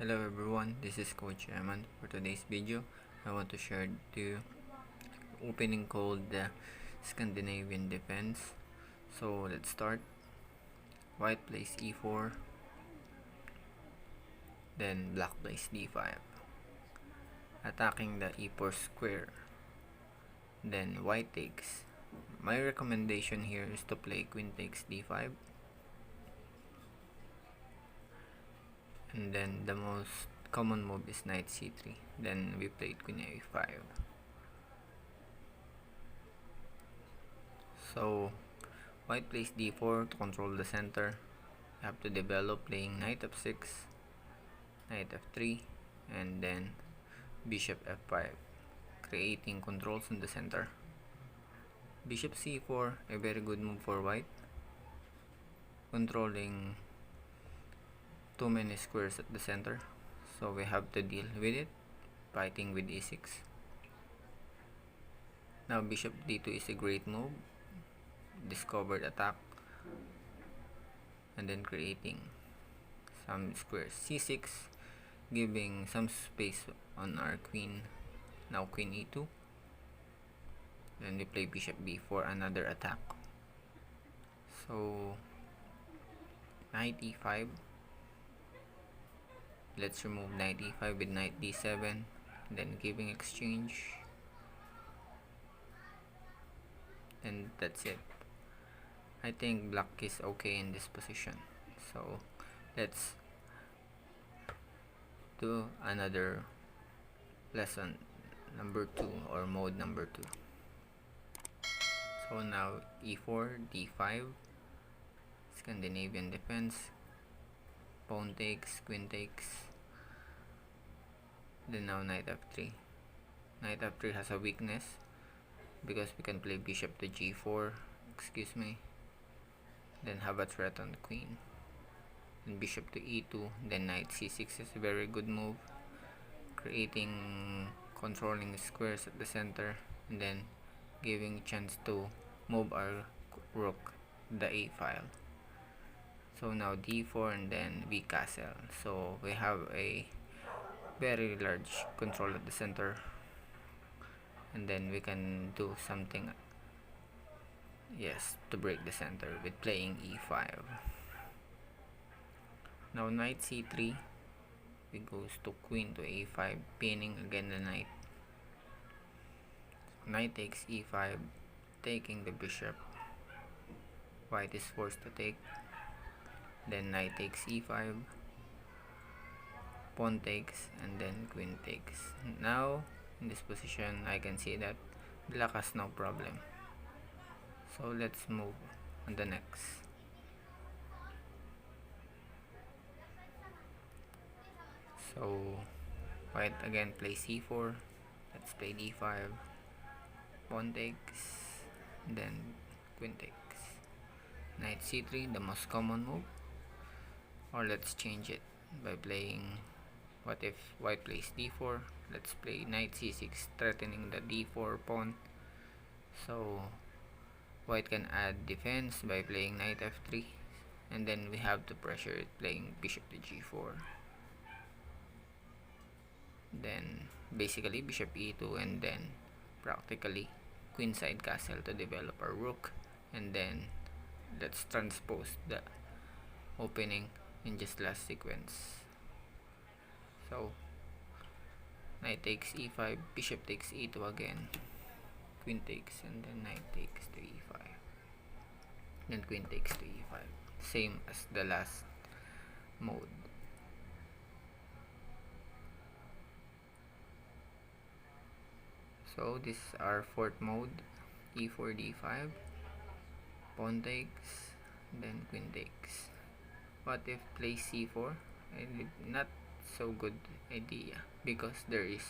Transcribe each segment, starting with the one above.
Hello everyone, this is Coach Eman. For today's video, I want to share to you opening called the Scandinavian Defense. So let's start. White plays e4, then black plays d5, attacking the e4 square. Then white takes. My recommendation here is to play queen takes d5, and then the most common move is knight c3. Then we played queen a5. So white plays d4 to control the center. You have to develop playing knight f6, knight f3, and then bishop f5, creating controls in the center. Bishop c4, a very good move for white, controlling too many squares at the center, so we have to deal with it, fighting with e6. Now bishop d2 is a great move, discovered attack, and then creating some squares. c6, giving some space on our queen. Now queen e2, then we play bishop b4, another attack. So knight e5, let's remove knight e5 with knight d7, then giving exchange, and that's it. I think black is okay in this position, so let's do another lesson number 2 or mode number 2. So now e4, d5, Scandinavian defense, pawn takes, queen takes, then now knight f3. Knight f3 has a weakness because we can play bishop to g4, then have a threat on the queen, and bishop to e2, then knight c6 is a very good move, creating controlling squares at the center, and then giving chance to move our rook the a file. So now d4 and then v castle, so we have a very large control at the center, and then we can do something to break the center with playing e5. Now knight c3, we goes to queen to a5, pinning again the knight. Knight takes e5, taking the bishop. White is forced to take. Then knight takes e5, pawn takes, and then queen takes. Now in this position, I can see that black has no problem. So let's move on the next. So white again plays c4. Let's play d5, pawn takes, then queen takes. Knight c3, the most common move. Or let's change it by playing, what if white plays d4? Let's play knight c6, threatening the d4 pawn. So white can add defense by playing knight f3, and then we have to pressure it playing bishop to g4. Then basically bishop e2, and then practically queenside castle to develop our rook, and then let's transpose the opening in just last sequence. So knight takes e5, bishop takes e2 again, queen takes, and then knight takes to e5, then queen takes to e5, same as the last mode. So this is our fourth mode, e4 d5, pawn takes, then queen takes. What if play c4? Not so good idea because there is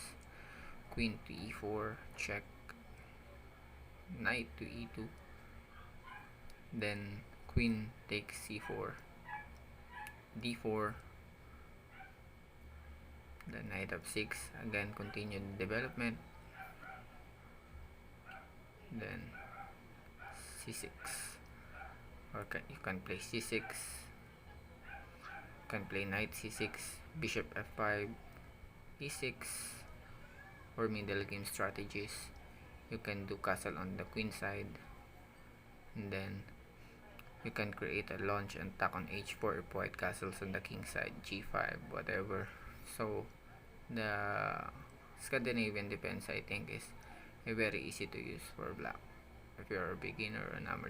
queen to e4, check, knight to e2, then queen takes c4, d4, then knight f6, again continue the development, then c6, or you can play c6, can play knight c6, bishop f5, e6, or middle game strategies. You can do castle on the queen side, and then you can create a launch and attack on h4 if white castles on the king side, g5, whatever. So the Scandinavian defense, I think, is very easy to use for black if you're a beginner or an amateur.